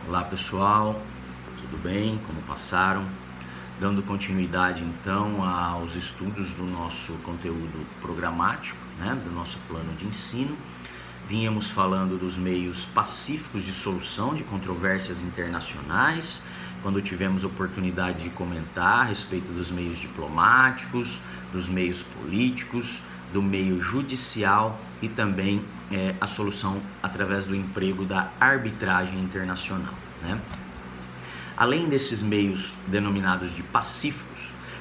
Olá pessoal, tudo bem? Como passaram? Dando continuidade então aos estudos do nosso conteúdo programático, do nosso plano de ensino. Vínhamos falando dos meios pacíficos de solução de controvérsias internacionais, quando tivemos oportunidade de comentar a respeito dos meios diplomáticos, dos meios políticos, do meio judicial e também a solução através do emprego da arbitragem internacional. Além desses meios denominados de pacíficos,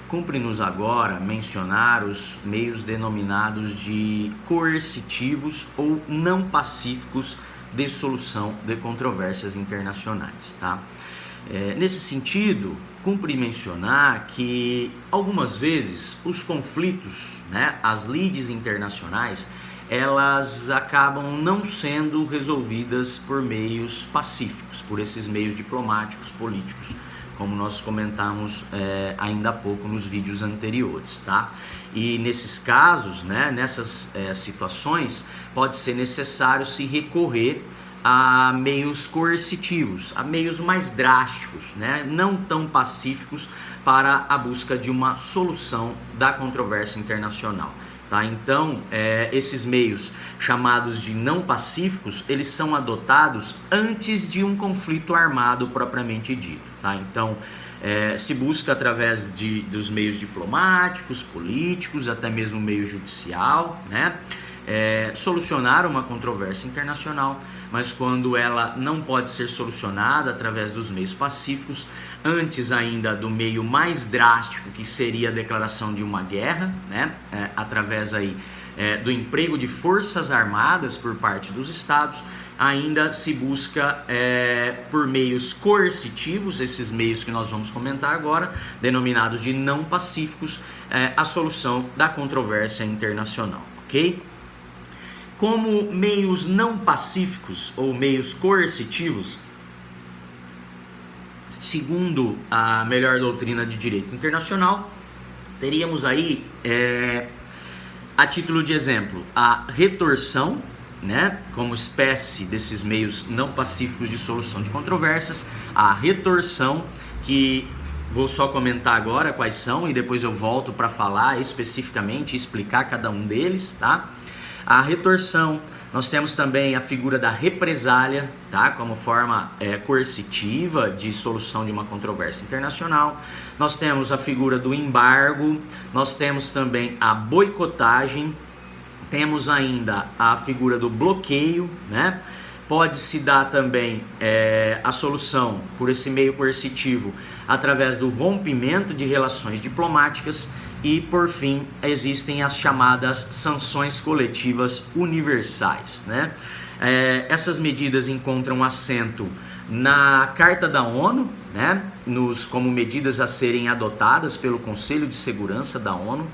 cumpre-nos agora mencionar os meios denominados de coercitivos ou não pacíficos de solução de controvérsias internacionais. Nesse sentido, cumpre mencionar que algumas vezes os conflitos, as lides internacionais, elas acabam não sendo resolvidas por meios pacíficos, por esses meios diplomáticos, políticos, como nós comentamos ainda há pouco nos vídeos anteriores, E nesses casos, nessas situações, pode ser necessário se recorrer a meios coercitivos, a meios mais drásticos, não tão pacíficos para a busca de uma solução da controvérsia internacional. Então, esses meios chamados de não pacíficos, eles são adotados antes de um conflito armado propriamente dito. Então, se busca através dos meios diplomáticos, políticos, até mesmo meio judicial, solucionar uma controvérsia internacional, mas quando ela não pode ser solucionada através dos meios pacíficos, antes ainda do meio mais drástico, que seria a declaração de uma guerra, através do emprego de forças armadas por parte dos estados, ainda se busca por meios coercitivos, esses meios que nós vamos comentar agora, denominados de não pacíficos, a solução da controvérsia internacional, ok? Como meios não pacíficos ou meios coercitivos, segundo a melhor doutrina de direito internacional, teríamos aí, a título de exemplo, a retorção, como espécie desses meios não pacíficos de solução de controvérsias, a retorção, que vou só comentar agora quais são e depois eu volto para falar especificamente e explicar cada um deles, A retorção, nós temos também a figura da represália, como forma coercitiva de solução de uma controvérsia internacional. Nós temos a figura do embargo, nós temos também a boicotagem, temos ainda a figura do bloqueio, Pode-se dar também a solução por esse meio coercitivo através do rompimento de relações diplomáticas. E, por fim, existem as chamadas sanções coletivas universais, Essas medidas encontram assento na Carta da ONU, como medidas a serem adotadas pelo Conselho de Segurança da ONU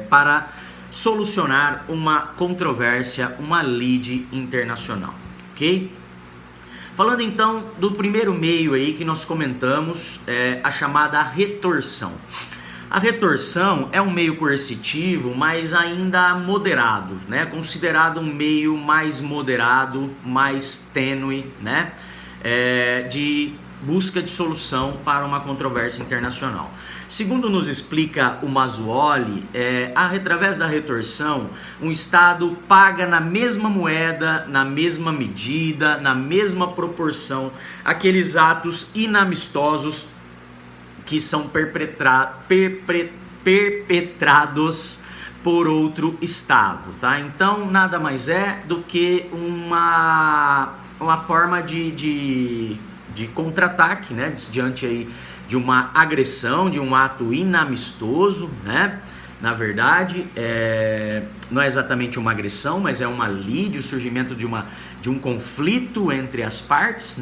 para solucionar uma controvérsia, uma lide internacional, ok? Falando então do primeiro meio aí que nós comentamos, a chamada retorção. A retorção é um meio coercitivo, mas ainda moderado, considerado um meio mais moderado, mais tênue, de busca de solução para uma controvérsia internacional. Segundo nos explica o Mazzuoli, através da retorção, um Estado paga na mesma moeda, na mesma medida, na mesma proporção, aqueles atos inamistosos que são perpetrados por outro Estado, Então, nada mais é do que uma forma de contra-ataque, diante aí de uma agressão, de um ato inamistoso, Na verdade, não é exatamente uma agressão, mas é uma lide, o surgimento de um conflito entre as partes,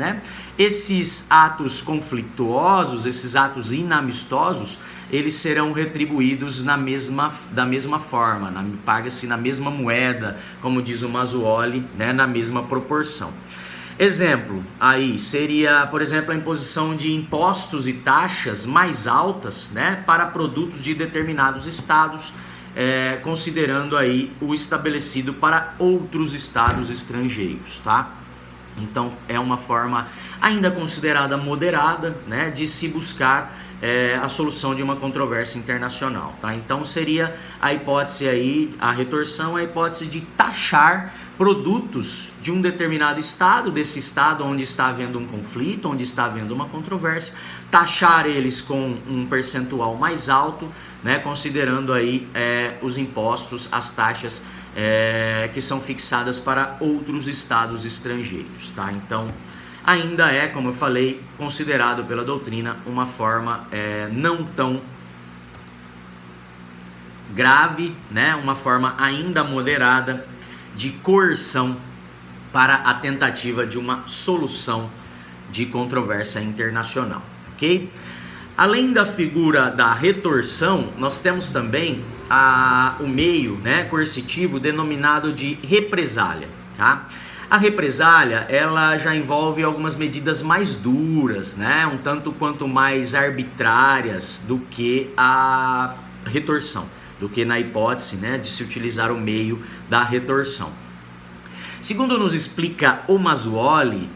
Esses atos conflituosos, esses atos inamistosos, eles serão retribuídos da mesma forma, paga-se na mesma moeda, como diz o Mazzuoli, na mesma proporção. Exemplo, aí seria, por exemplo, a imposição de impostos e taxas mais altas, para produtos de determinados estados, considerando aí o estabelecido para outros estados estrangeiros, Então é uma forma ainda considerada moderada, né, de se buscar a solução de uma controvérsia internacional, tá? Então seria a hipótese aí, a retorção, a hipótese de taxar produtos de um determinado estado, desse estado onde está havendo um conflito, onde está havendo uma controvérsia, taxar eles com um percentual mais alto, né, considerando aí os impostos, as taxas que são fixadas para outros estados estrangeiros, tá? Então ainda é, como eu falei, considerado pela doutrina uma forma não tão grave, né? Uma forma ainda moderada de coerção para a tentativa de uma solução de controvérsia internacional, ok? Além da figura da retorção, nós temos também o meio, né, coercitivo denominado de represália, tá? A represália, ela já envolve algumas medidas mais duras, né, um tanto quanto mais arbitrárias do que a retorção, do que na hipótese, né, de se utilizar o meio da retorção. Segundo nos explica o Mazzuoli,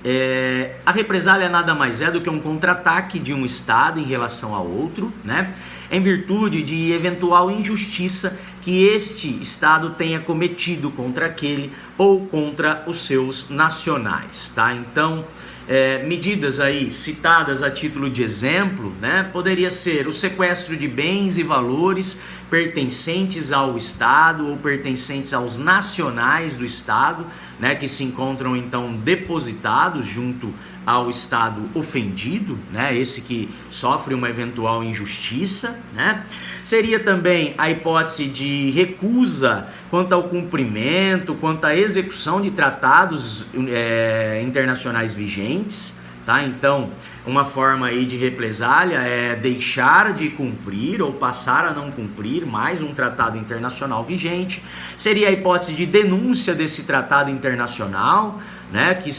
a represália nada mais é do que um contra-ataque de um Estado em relação a outro, né, em virtude de eventual injustiça que este Estado tenha cometido contra aquele ou contra os seus nacionais, tá? Então, medidas aí citadas a título de exemplo, né, poderia ser o sequestro de bens e valores pertencentes ao Estado ou pertencentes aos nacionais do Estado, né, que se encontram então depositados junto ao Estado ofendido, né, esse que sofre uma eventual injustiça, né? Seria também a hipótese de recusa quanto ao cumprimento, quanto à execução de tratados internacionais vigentes, tá? Então, uma forma aí de represália é deixar de cumprir ou passar a não cumprir mais um tratado internacional vigente. Seria a hipótese de denúncia desse tratado internacional, né, que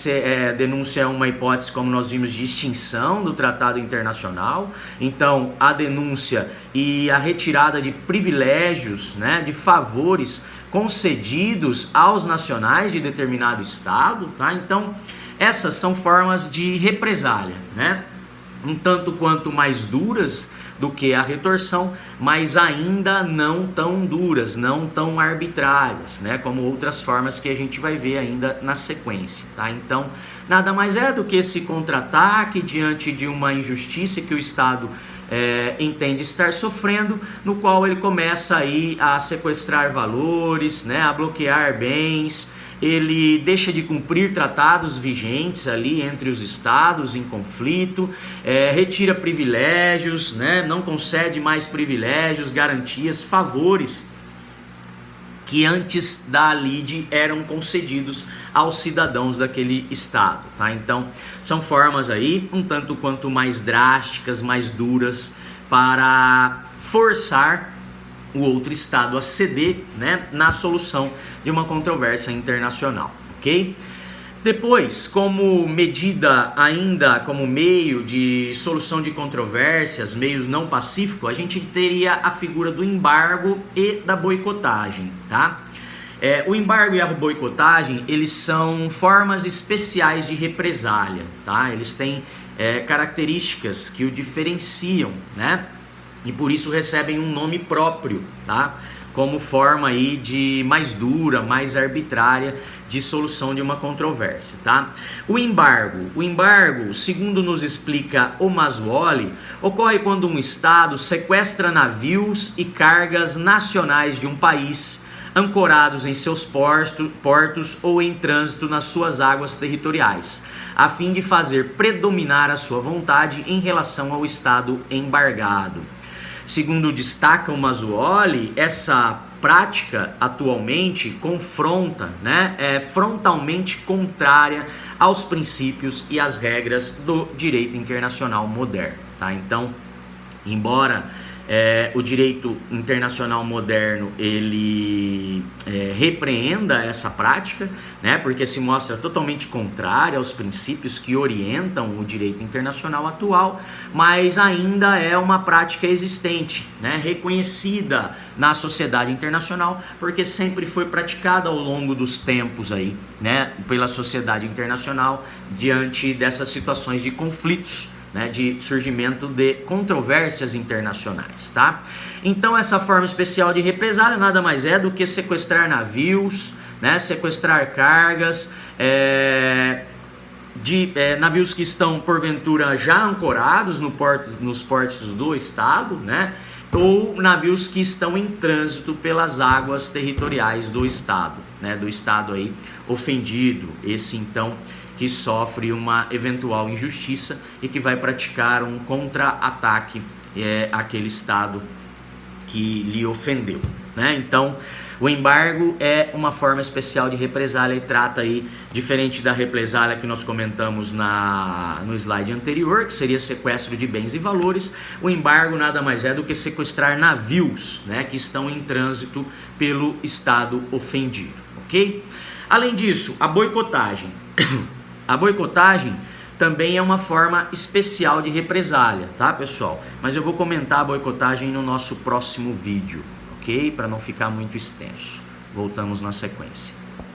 denúncia é uma hipótese, como nós vimos, de extinção do tratado internacional. Então, a denúncia e a retirada de privilégios, né, de favores concedidos aos nacionais de determinado estado, tá? Então, essas são formas de represália, né? Um tanto quanto mais duras do que a retorção, mas ainda não tão duras, não tão arbitrárias, né? Como outras formas que a gente vai ver ainda na sequência, tá? Então, nada mais é do que esse contra-ataque diante de uma injustiça que o Estado entende estar sofrendo, no qual ele começa aí a sequestrar valores, né? A bloquear bens. Ele deixa de cumprir tratados vigentes ali entre os estados em conflito, retira privilégios, né? Não concede mais privilégios, garantias, favores que antes da lide eram concedidos aos cidadãos daquele estado, tá? Então, são formas aí um tanto quanto mais drásticas, mais duras, para forçar o outro estado a ceder, né, na solução de uma controvérsia internacional, ok? Depois, como medida ainda, como meio de solução de controvérsias, meios não pacíficos, a gente teria a figura do embargo e da boicotagem, tá? O embargo e a boicotagem, eles são formas especiais de represália, tá? Eles têm características que o diferenciam, né? E por isso recebem um nome próprio, tá? Como forma aí de mais dura, mais arbitrária de solução de uma controvérsia, tá? O embargo, segundo nos explica o Mazzuoli, ocorre quando um estado sequestra navios e cargas nacionais de um país ancorados em seus portos ou em trânsito nas suas águas territoriais, a fim de fazer predominar a sua vontade em relação ao estado embargado. Segundo destaca o Mazzuoli, essa prática atualmente confronta, né, é frontalmente contrária aos princípios e às regras do direito internacional moderno, tá? Então, embora o direito internacional moderno ele repreenda essa prática, né, porque se mostra totalmente contrária aos princípios que orientam o direito internacional atual, mas ainda é uma prática existente, né, reconhecida na sociedade internacional, porque sempre foi praticada ao longo dos tempos aí, né, pela sociedade internacional diante dessas situações de conflitos, né, de surgimento de controvérsias internacionais, tá? Então essa forma especial de represália nada mais é do que sequestrar navios, né, sequestrar cargas, navios que estão porventura já ancorados nos portos do estado, né, ou navios que estão em trânsito pelas águas territoriais do estado, né, do estado aí ofendido, esse então que sofre uma eventual injustiça e que vai praticar um contra-ataque àquele estado que lhe ofendeu, né? Então, o embargo é uma forma especial de represália e trata aí, diferente da represália que nós comentamos no slide anterior, que seria sequestro de bens e valores, o embargo nada mais é do que sequestrar navios, né, que estão em trânsito pelo estado ofendido, ok? Além disso, a boicotagem. A boicotagem também é uma forma especial de represália, tá, pessoal? Mas eu vou comentar a boicotagem no nosso próximo vídeo, ok? Para não ficar muito extenso. Voltamos na sequência.